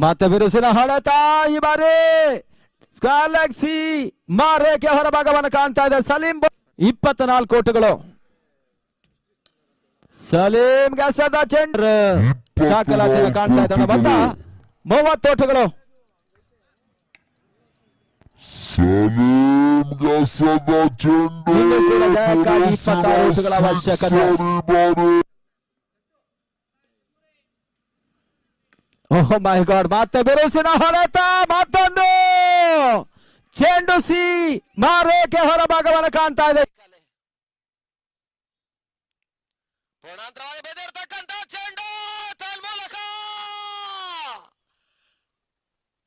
ಮತ್ತೆ ಬಿರುಸಿನ ಹೊಡೆತ ಈ ಬಾರಿ ಗ್ಯಾಲಕ್ಸಿ ಮಾರೇಕೆ ಹೊರಭಾಗವನ್ನು ಕಾಣ್ತಾ ಇದೆ. ಸಲೀಂ 24 ಓಟಗಳು. ಸಲೀಂ ಗೆಸದ ಚೆಂಡ್ರು ದಾಖಲಾತಿಯನ್ನು ಕಾಣ್ತಾ ಇದ್ದಾನೆ. ಮತ್ತ 30 ಓಟಗಳು. ಸಲೀಂ ಗೆಸದ ಚೆಂಡು ಇನ್ನು ಕೂಡ ಜಯಕ್ಕಾಗಿ 26 ಓಟಗಳ ಅವಶ್ಯಕತೆ. ಓಹ್ ಮೈ ಗಾಡ್, ಮತ್ತೆ ಬಿರುಸಿನ ಹೊಡೆತ, ಮತ್ತೊಂದು ಚೆಂಡು ಸಿ ಮಾರೇಕೆ ಹೊರಭಾಗವನ್ನು ಕಾಣ್ತಾ ಇದೆ. ಪೂರ್ಣಾಂತರವಾಗಿ ಬೆದೆರ್ತಕ್ಕಂಥ ಚೆಂಡು ತನ್ಮೂಲಕ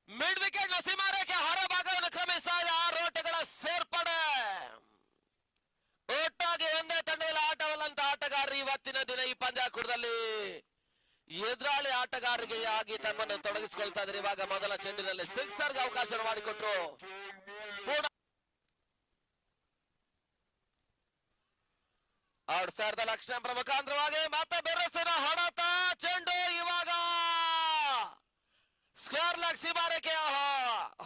ಮಿಡ್ ವಿಕೆಟ್ ನ ಸೀಮಾರೇಖೆ ಹೊರಭಾಗವನ್ನು ಕ್ರಮಿಸ್ತಾ ಇದೆ. 6 ಓಟಗಳ ಸೇರ್ಪಡೆ. ಒಟ್ಟಾಗಿ ಒಂದೇ ತಂಡದಲ್ಲಿ ಆಟವಲ್ಲಂತ ಆಟಗಾರರು ಇವತ್ತಿನ ದಿನ ಈ ಪಂದ್ಯಾಕೂಟದಲ್ಲಿ ಎದುರಾಳಿ ಆಟಗಾರರಿಗೆ ಆಗಿ ತಮ್ಮನ್ನು ತೊಡಗಿಸಿಕೊಳ್ತಾ ಇದ್ದಾರೆ. ಇವಾಗ ಮೊದಲ ಚೆಂಡಿನಲ್ಲಿ ಸಿಕ್ಸರ್ಗೆ ಅವಕಾಶ ಮಾಡಿಕೊಟ್ರು. ಔಟ್ಸೈಡ್ ಲಕ್ಷಣ ಪ್ರಮುಖಾಂತರವಾಗಿ ಮತ್ತೆ ಬೆರಸಿನ ಹೊಡೆತ ಚೆಂಡು ಇವಾಗ ಸ್ಕ್ವೇರ್ ಲೆಗ್ ಸೀಮಾರೇಖೆಯ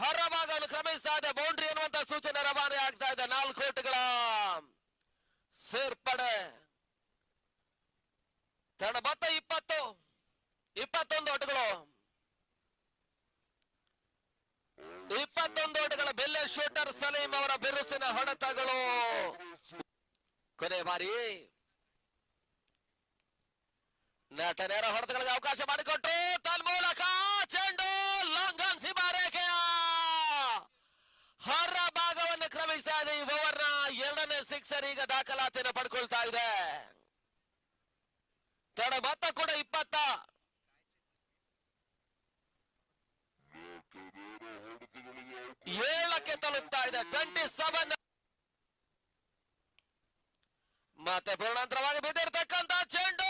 ಹೊರಭಾಗವನ್ನು ಕ್ರಮಿಸ್ತಾ ಇದೆ. ಬೌಂಡ್ರಿ ಎನ್ನುವಂತ ಸೂಚನೆ ರವಾನೆ ಆಗ್ತಾ ಇದೆ. 4 ಓಟಗಳ ಸೇರ್ಪಡೆ. ತಂಡ ಮತ್ತೆ 21 ಓಟಗಳು. 21 ಓಟಗಳ ಬೆಲ್ಲೆ ಶೂಟರ್ ಸಲೀಂ ಅವರ ಬಿರುಸಿನ ಹೊಡೆತಗಳು. ಕೊನೆ ಬಾರಿ ನಟ ನೇರ ಹೊಡೆತಗಳಿಗೆ ಅವಕಾಶ ಮಾಡಿಕೊಟ್ರು. ತನ್ಮೂಲಕ ಚೆಂಡು ಲಾಂಗನ್ ಸೀಮಾರೇಖೆಯ ಹೊರ ಭಾಗವನ್ನು ಕ್ರಮಿಸ್ತಾ ಇದೆ. ಈ ಓವರ್ನ 2ನೇ ಸಿಕ್ಸರ್ ಈಗ ದಾಖಲಾತಿಯನ್ನು ಪಡ್ಕೊಳ್ತಾ ಇದೆ. ತಡ ಮೊತ್ತ ಕೂಡ 27ಕ್ಕೆ ತಲುಪ್ತಾ ಇದೆ. 27. ಮತ್ತೆ ಪೂರ್ಣಾಂತರವಾಗಿ ಬಿದ್ದಿರ್ತಕ್ಕಂಥ ಚೆಂಡು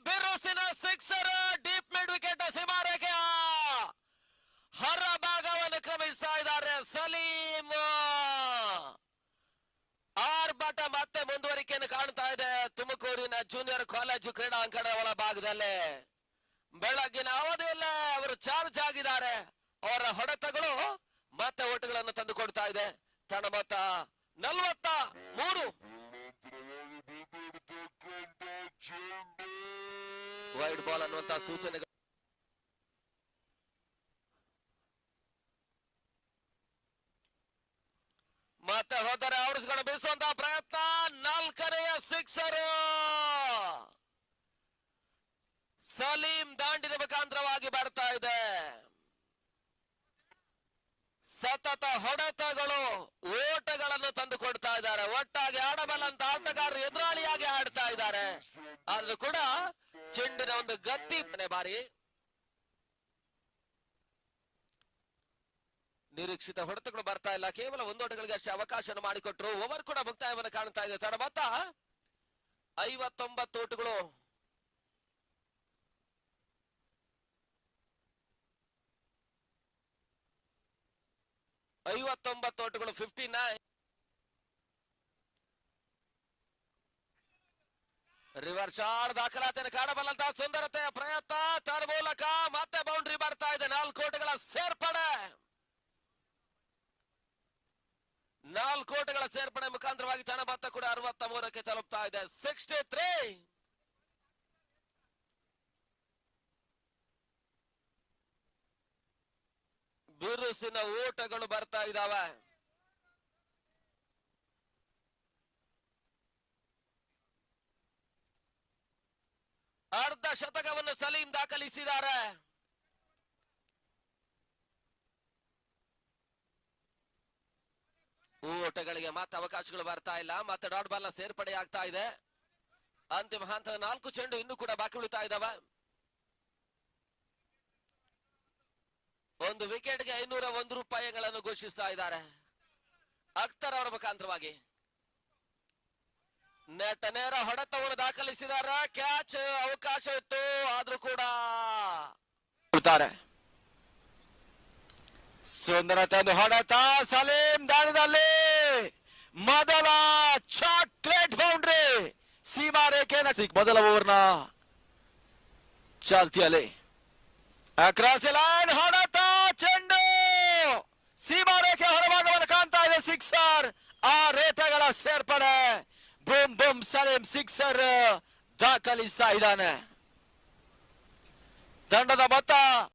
ಬಿರುಸಿನ ಸಿಕ್ಸರ್ ಡೀಪ್ ಮಿಡ್ ವಿಕೆಟ್ ಸೀಮಾರೇಖೆಯ ಹೊರ ಭಾಗವನ್ನು ಕ್ರಮಿಸ್ತಾ ಇದ್ದಾರೆ ಸಲೀಂ. ಆರ್ಭಟ ಮತ್ತೆ ಮುಂದುವರಿಕೆಯನ್ನು ಕಾಣ್ತಾ ಇದೆ ತುಮಕೂರಿನ ಜೂನಿಯರ್ ಕಾಲೇಜು ಕ್ರೀಡಾಂಗಣ ಒಳಭಾಗದಲ್ಲಿ. ಬೆಳಗ್ಗಿನ ಅವಧಿಯಲ್ಲೇ ಅವರು ಚಾರ್ಜ್ ಆಗಿದ್ದಾರೆ. ಅವರ ಹೊಡೆತಗಳು ಮತ್ತೆ ಓಟಗಳನ್ನು ತಂದು ಕೊಡ್ತಾ ಇದೆ. ತಂಡ ಮೊತ್ತ 43. ವೈಡ್ ಬಾಲ್ ಅನ್ನುವಂತ ಸೂಚನೆಗಳು. ಮತ್ತೆ ಹೋದರೆ ಔಟ್ಸ್ಗಳು ಬೀಸುವಂತಹ ಪ್ರಯತ್ನ. 4ನೇ ಸಿಕ್ಸರ್ ಸಲೀಂ ದಾಂಡಿನ ಮುಖಾಂತರವಾಗಿ ಬರ್ತಾ ಇದೆ. ಸತತ ಹೊಡೆತಗಳು ಓಟಗಳನ್ನು ತಂದು ಕೊಡ್ತಾ ಇದ್ದಾರೆ. ಒಟ್ಟಾಗಿ ಆಡಬಲ್ಲಂತ ಆಟಗಾರರು ಎದುರಾಳಿಯಾಗಿ ಆಡ್ತಾ ಇದ್ದಾರೆ. ಆದ್ರೂ ಕೂಡ ಚೆಂಡಿನ ಒಂದು ಗತಿ ಬಾರಿ ನಿರೀಕ್ಷಿತ ಹೊಡೆತಗಳು ಬರ್ತಾ ಇಲ್ಲ. ಕೇವಲ 1 ಓಟಗಳಿಗೆ ಅಷ್ಟೇ ಅವಕಾಶ ಮಾಡಿಕೊಟ್ರು. ಓವರ್ ಕೂಡ ಮುಕ್ತಾಯವನ್ನು ಕಾಣ್ತಾ ಇದೆ. ತಡ ಮೊತ್ತ 59 ಓಟಗಳು. ಓಟಗಳು 59. ರಿವರ್ಸ್ ಶಾಟ್ ದಾಖಲಾತಿಯನ್ನು ಕಾಣಬಲ್ಲಂತ ಸುಂದರತೆಯ ಪ್ರಯತ್ನ. ತನ್ನ ಮೂಲಕ ಮತ್ತೆ ಬೌಂಡ್ರಿ ಬರ್ತಾ ಇದೆ. 4 ಓಟಗಳ ಸೇರ್ಪಡೆ. 4 ಓಟಗಳ ಸೇರ್ಪಡೆ ಮುಖಾಂತರವಾಗಿ ತಂಡ ಮೊತ್ತ ಕೂಡ 63ಕ್ಕೆ ತಲುಪ್ತಾ ಇದೆ. 63. ಬಿರುಸಿನ ಓಟಗಳು ಬರ್ತಾ ಇದ್ದಾವೆ. ಅರ್ಧ ಶತಕವನ್ನು ಸಲೀಂ ದಾಖಲಿಸಿದ್ದಾರೆ. ಓಟಗಳಿಗೆ ಮತ್ತೆ ಅವಕಾಶಗಳು ಬರ್ತಾ ಇಲ್ಲ. ಮತ್ತೆ ಡಾಟ್ ಬಾಲ್ ನ ಸೇರ್ಪಡೆ ಆಗ್ತಾ ಇದೆ. ಅಂತಿಮ ಹಂತದ 4 ಚೆಂಡು ಇನ್ನೂ ಕೂಡ ಬಾಕಿ ಉಳಿತಾ ಇದ್ದಾವೆ. 1 ವಿಕೆಟ್ಗೆ 501 ರೂಪಾಯಿಗಳನ್ನು ಘೋಷಿಸ್ತಾ ಇದ್ದಾರೆ ಅಖ್ತರ್ ಅವರ ಮುಖಾಂತರವಾಗಿ. ನೆಟ್ ನೇರ ಹೊಡೆತವನ್ನು ದಾಖಲಿಸಿದ್ದಾರೆ. ಕ್ಯಾಚ್ ಅವಕಾಶ ಇತ್ತು, ಆದ್ರೂ ಕೂಡ ಸುಂದರತೆ ಒಂದು ಹೊಡೆತ. ಸಲೀಂ ದಾಳಿದಲ್ಲಿ ಮೊದಲ ಚಾಕ್ಲೇಟ್ ಬೌಂಡ್ರಿ ಸೀಮಾರೇಖೆ ಮೊದಲ ಓವರ್ನ ಚಾಲ್ತಿಯಲ್ಲಿ ಅಕ್ರಾಸ್ ಲೈನ್ ಹೊಡೆತ, ಚೆಂಡು ಸೀಮಾ ರೇಖೆ ಹೊರಭಾಗವನ್ನು ಕಾಣ್ತಾ ಇದೆ. ಸಿಕ್ಸರ್, ಆ ರೇಟಗಳ ಸೇರ್ಪಡೆ. ಬೂಮ್ ಬೂಮ್ ಸಲೀಂ ಸಿಕ್ಸರ್ ದಾಖಲಿಸ್ತಾ ಇದ್ದಾನೆ. ತಂಡದ ಮೊತ್ತ